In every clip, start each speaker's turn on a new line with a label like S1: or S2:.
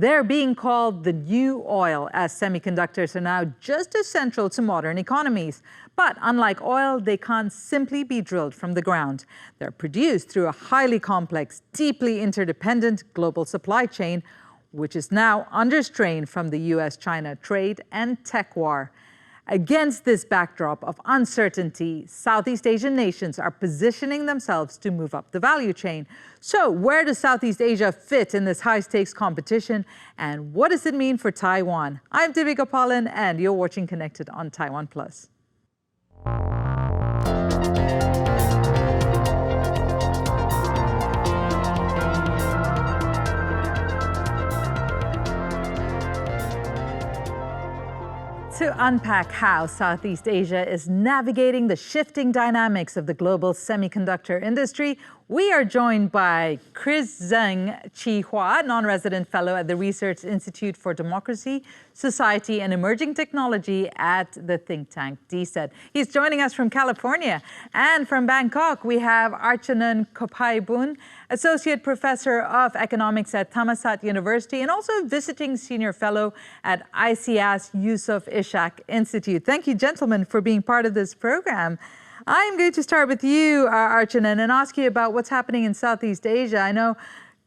S1: They're being called the new oil, as semiconductors are now just as central to modern economies. But unlike oil, they can't simply be drilled from the ground. They're produced through a highly complex, deeply interdependent global supply chain, which is now under strain from the US-China trade and tech war. Against this backdrop of uncertainty, Southeast Asian nations are positioning themselves to move up the value chain. So where does Southeast Asia fit in this high-stakes competition, and what does it mean for Taiwan? I'm Divya Gopalan, and you're watching Connected on Taiwan Plus. To unpack how Southeast Asia is navigating the shifting dynamics of the global semiconductor industry, we are joined by Tseng non-resident fellow at the Research Institute for Democracy, Society and Emerging Technology at the think tank DSET. He's joining us from California. And from Bangkok, we have Archanun Kohpaiboon, Associate Professor of Economics at Thammasat University and also visiting senior fellow at ICAS Yusof Ishak Institute. Thank you, gentlemen, for being part of this program. I'm going to start with you, Archanun, and ask you about what's happening in Southeast Asia. I know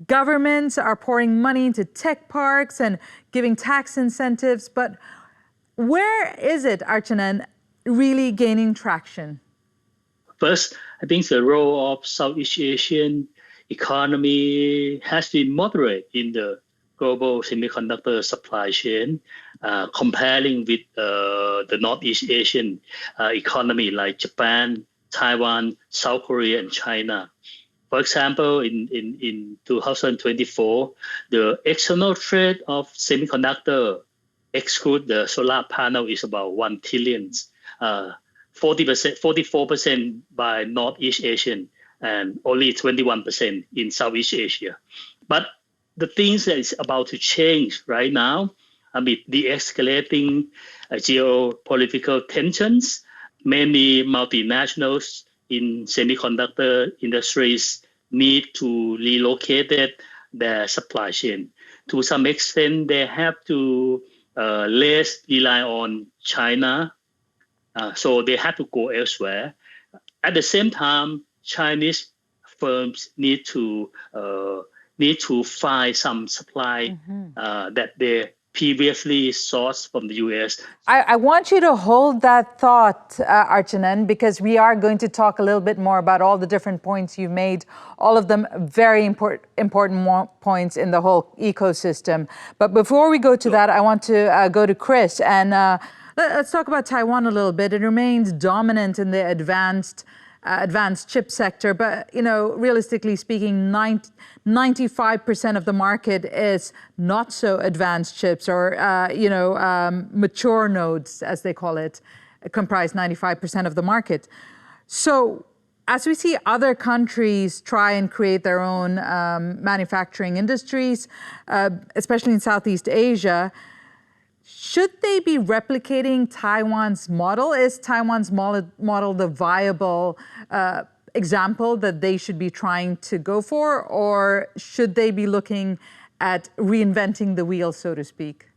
S1: governments are pouring money into tech parks and giving tax incentives, but where is it, Archanun, really gaining traction?
S2: First, I think the role of Southeast Asian economy has been moderate in the global semiconductor supply chain, comparing with the Northeast Asian economy like Japan, Taiwan, South Korea, and China. For example, in 2024, the external trade of semiconductor, exclude the solar panel, is about 1 trillion, 44% by Northeast Asian, and only 21% in Southeast Asia. But the things that is about to change right now, amid the escalating geopolitical tensions, many multinationals in semiconductor industries need to relocate their supply chain. To some extent, they have to less rely on China, so they have to go elsewhere. At the same time, Chinese firms need to find some supply that they previously sourced from the US.
S1: I want you to hold that thought, Archanun, because we are going to talk a little bit more about all the different points you made, all of them very important points in the whole ecosystem. But before we go to that, I want to go to Chris, and let's talk about Taiwan a little bit. It remains dominant in the advanced chip sector, but realistically speaking, 95% of the market is not so advanced chips, or mature nodes, as they call it, comprise 95% of the market. So as we see other countries try and create their own manufacturing industries, especially in Southeast Asia, should they be replicating Taiwan's model? Is Taiwan's model the viable example that they should be trying to go for, or should they be looking at reinventing the wheel, so to speak?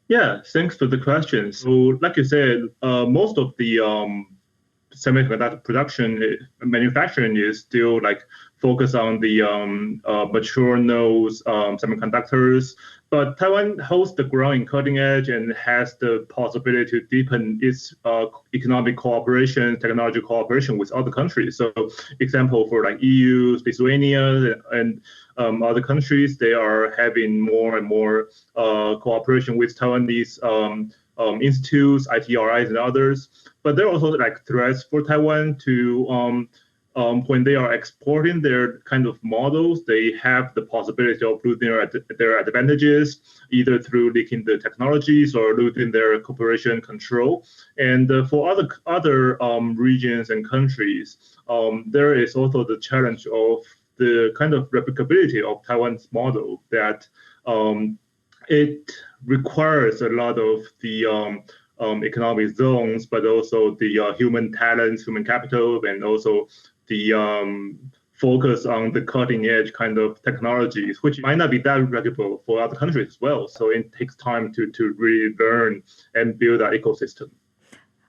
S3: Yeah, thanks for the question. So like you said, most of the semiconductor production manufacturing is still focused on the mature nodes semiconductors. But Taiwan holds the ground in cutting edge and has the possibility to deepen its economic cooperation, technology cooperation with other countries. So example for EU, Lithuania, and other countries, they are having more and more cooperation with Taiwanese institutes, ITRIs, and others. But there are also threats for Taiwan to when they are exporting their kind of models, they have the possibility of losing their advantages, either through leaking the technologies or losing their cooperation control. And for other regions and countries, there is also the challenge of the kind of replicability of Taiwan's model, that it requires a lot of the economic zones, but also the human talents, human capital, and also the focus on the cutting edge kind of technologies, which might not be that replicable for other countries as well. So it takes time to really learn and build that ecosystem.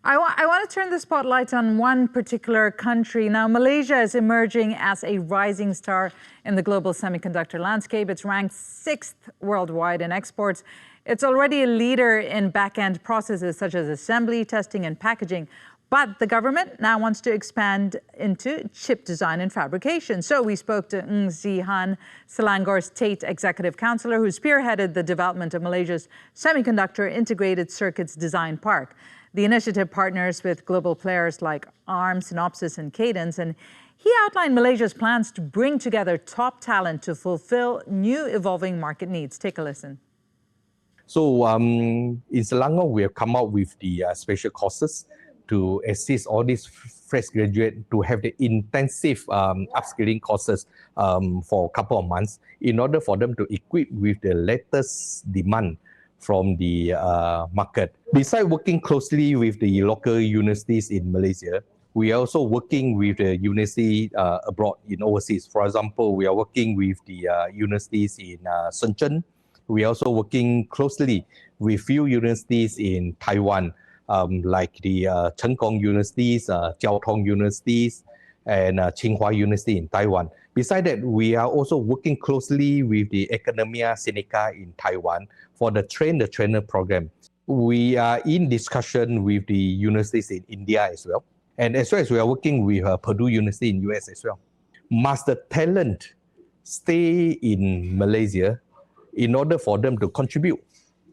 S1: I want to turn the spotlight on one particular country. Now, Malaysia is emerging as a rising star in the global semiconductor landscape. It's ranked 6th worldwide in exports. It's already a leader in back-end processes such as assembly, testing, and packaging. But the government now wants to expand into chip design and fabrication. So we spoke to Ng Sze Han, Selangor State Executive Councilor, who spearheaded the development of Malaysia's Semiconductor Integrated Circuits Design Park. The initiative partners with global players like ARM, Synopsys, and Cadence, and he outlined Malaysia's plans to bring together top talent to fulfill new evolving market needs. Take a listen.
S4: So in Selangor, we have come out with the special courses to assist all these fresh graduates to have the intensive upskilling courses for a couple of months in order for them to equip with the latest demand from the market. Besides working closely with the local universities in Malaysia, we are also working with the university abroad in overseas. For example, we are working with the universities in Shenzhen. We are also working closely with few universities in Taiwan, like the Tseng universities, Jiao Tong universities, and Tsinghua University in Taiwan. Besides that, we are also working closely with the Academia Sinica in Taiwan for the Train the Trainer program. We are in discussion with the universities in India as well. And as well as we are working with Purdue University in US as well. Must the talent stay in Malaysia in order for them to contribute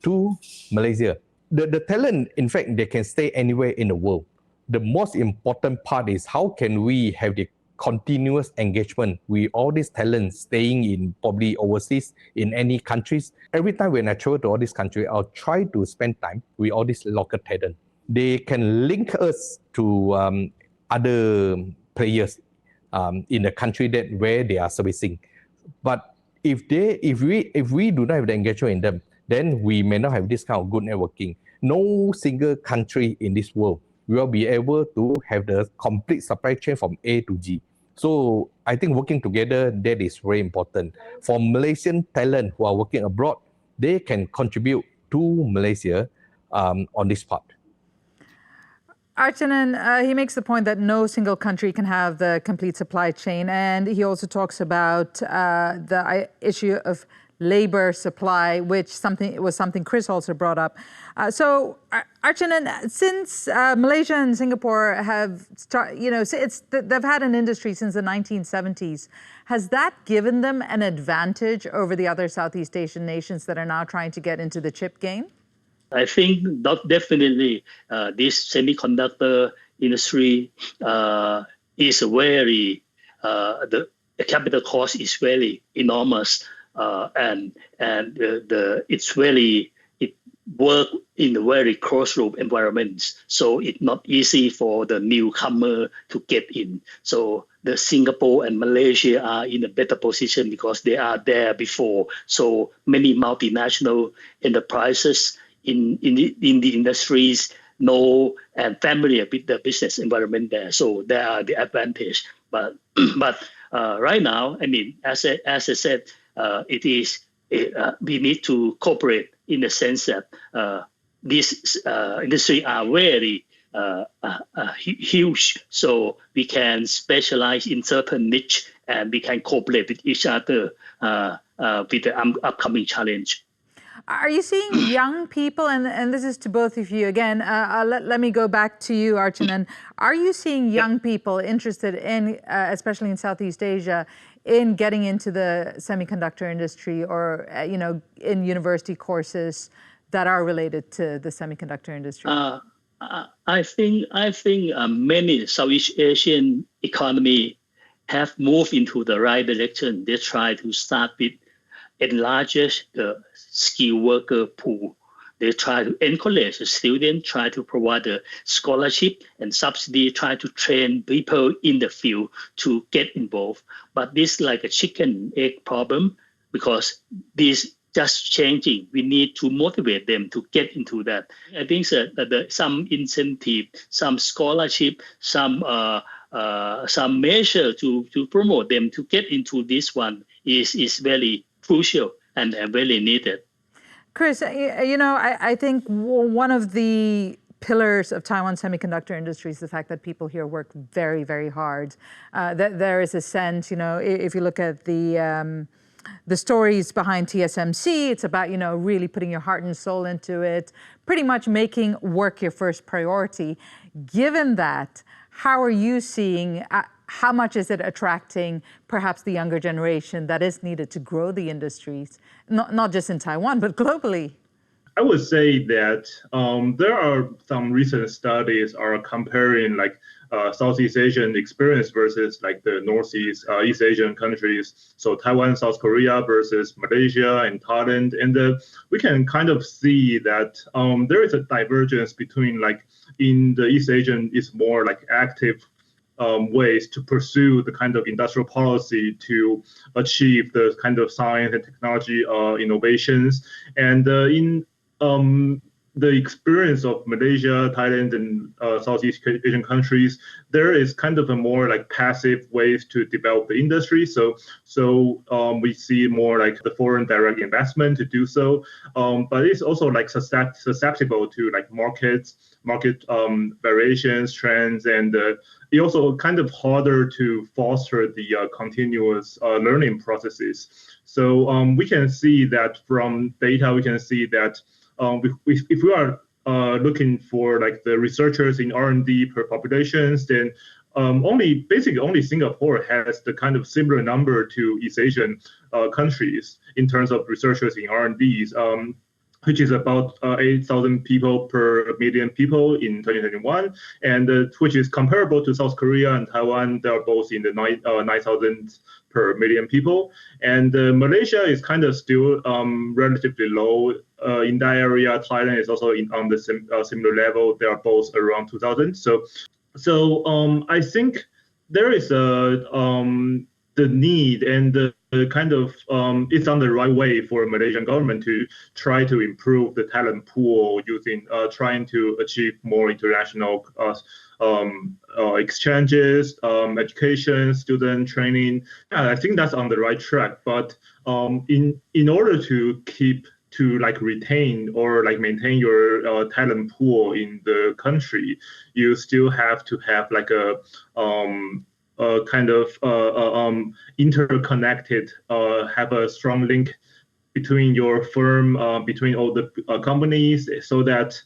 S4: to Malaysia? The talent, in fact, they can stay anywhere in the world. The most important part is how can we have the continuous engagement with all these talents staying in probably overseas in any countries. Every time when I travel to all these countries, I'll try to spend time with all these local talent. They can link us to other players in the country that where they are servicing. But if we do not have the engagement in them, then we may not have this kind of good networking. No single country in this world will be able to have the complete supply chain from A to G. So I think working together, that is very important. For Malaysian talent who are working abroad, they can contribute to Malaysia on this part.
S1: Archanun, he makes the point that no single country can have the complete supply chain. And he also talks about the issue of labor supply, which was something Chris also brought up. So, Archanun, since Malaysia and Singapore have they've had an industry since the 1970s, has that given them an advantage over the other Southeast Asian nations that are now trying to get into the chip game?
S2: I think definitely this semiconductor industry is very the capital cost is very enormous. And it's really, it work in a very crossroad environments. So it's not easy for the newcomer to get in. So the Singapore and Malaysia are in a better position because they are there before. So many multinational enterprises in the industries know and familiar with the business environment there. So they are the advantage. But right now, I mean, as I said, we need to cooperate in the sense that this industry are very huge, so we can specialize in certain niche and we can cooperate with each other with the upcoming challenge.
S1: Are you seeing young people, and this is to both of you again, let me go back to you, Archanun. Are you seeing young people interested in, especially in Southeast Asia, in getting into the semiconductor industry or, in university courses that are related to the semiconductor industry?
S2: I think many Southeast Asian economy have moved into the right direction. They try to start with enlarges the skilled worker pool. They try to encourage the students, try to provide a scholarship and subsidy, try to train people in the field to get involved. But this is like a chicken egg problem because this just changing. We need to motivate them to get into that. I think that some incentive, some scholarship, some some measure to promote them to get into this one is very crucial and very needed.
S1: Chris, I think one of the pillars of Taiwan's semiconductor industry is the fact that people here work very, very hard. That there is a sense, if you look at the stories behind TSMC, it's about, really putting your heart and soul into it, pretty much making work your first priority. Given that, how are you seeing, how much is it attracting perhaps the younger generation that is needed to grow the industries, not just in Taiwan, but globally?
S3: I would say that there are some recent studies are comparing Southeast Asian experience versus the Northeast East Asian countries. So Taiwan, South Korea versus Malaysia and Thailand. And we can kind of see that there is a divergence between in the East Asian is more active ways to pursue the kind of industrial policy to achieve the kind of science and technology innovations. And in the experience of Malaysia, Thailand, and Southeast Asian countries, there is kind of a more passive ways to develop the industry. So we see more the foreign direct investment to do so. But it's also susceptible to market variations, trends, and it also kind of harder to foster the continuous learning processes. So we can see that from data, we can see that if we are looking for the researchers in R&D per populations, then only Singapore has the kind of similar number to East Asian countries in terms of researchers in R&Ds, which is about 8,000 people per million people in 2021, and which is comparable to South Korea and Taiwan. They are both in the 9,000 per million people. And Malaysia is kind of still relatively low in that area. Thailand is also on the similar level. They are both around 2,000. So I think there is the need and the kind of it's on the right way for Malaysian government to try to improve the talent pool using trying to achieve more international exchanges, education, student training. Yeah, I think that's on the right track. But in order to retain or maintain your talent pool in the country, you still have to have a kind of interconnected, have a strong link between your firm, between all the companies, so that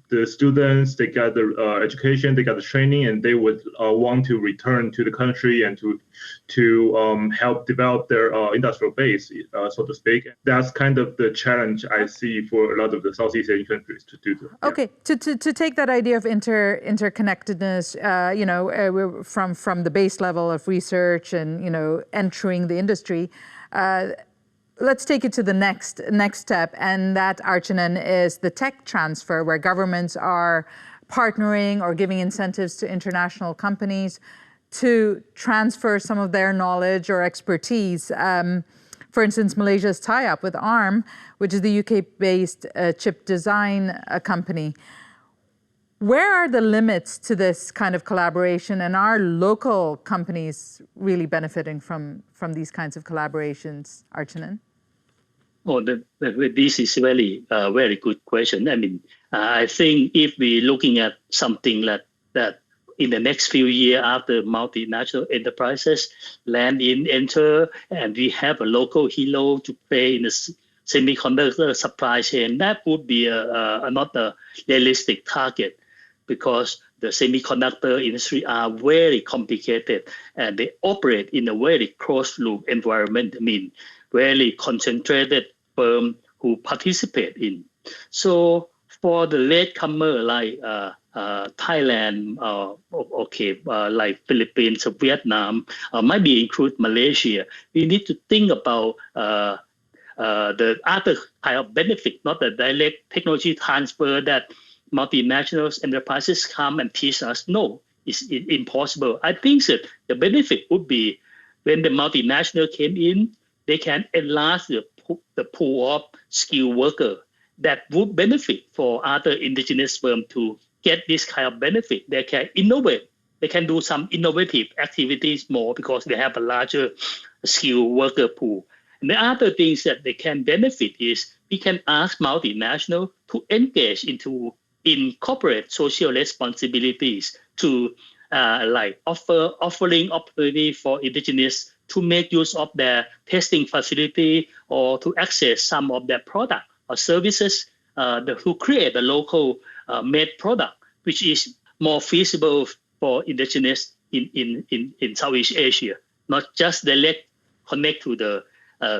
S3: the students, they get the education, they get the training, and they would want to return to the country and to help develop their industrial base, so to speak. That's kind of the challenge I see for a lot of the Southeast Asian countries to do.
S1: Okay, to take that idea of interconnectedness, from the base level of research and entering the industry. Let's take it to the next step, and that, Archanun, is the tech transfer, where governments are partnering or giving incentives to international companies to transfer some of their knowledge or expertise. For instance, Malaysia's tie-up with ARM, which is the UK-based chip design company. Where are the limits to this kind of collaboration, and are local companies really benefiting from these kinds of collaborations, Archanun?
S2: Oh, this is very good question. I mean, I think if we're looking at something like that in the next few years after multinational enterprises enter, and we have a local hero to play in the semiconductor supply chain, that would be not a realistic target, because the semiconductor industry are very complicated and they operate in a very closed loop environment. I mean, very concentrated firm who participate in. So for the latecomer like Thailand, like Philippines or Vietnam, maybe include Malaysia, we need to think about the other kind of benefit, not the direct technology transfer that multinational enterprises come and teach us. No, it's impossible. I think that the benefit would be when the multinational came in, they can enlarge the pool of skilled workers that would benefit for other indigenous firms to get this kind of benefit. They can innovate they can do some innovative activities more because they have a larger skilled worker pool. And the other things that they can benefit is we can ask multinational to engage in corporate social responsibilities to like offering opportunity for indigenous to make use of their testing facility or to access some of their product or services to create a local made product, which is more feasible for indigenous in Southeast Asia, not just direct connect to the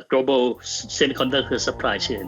S2: global semiconductor supply chain.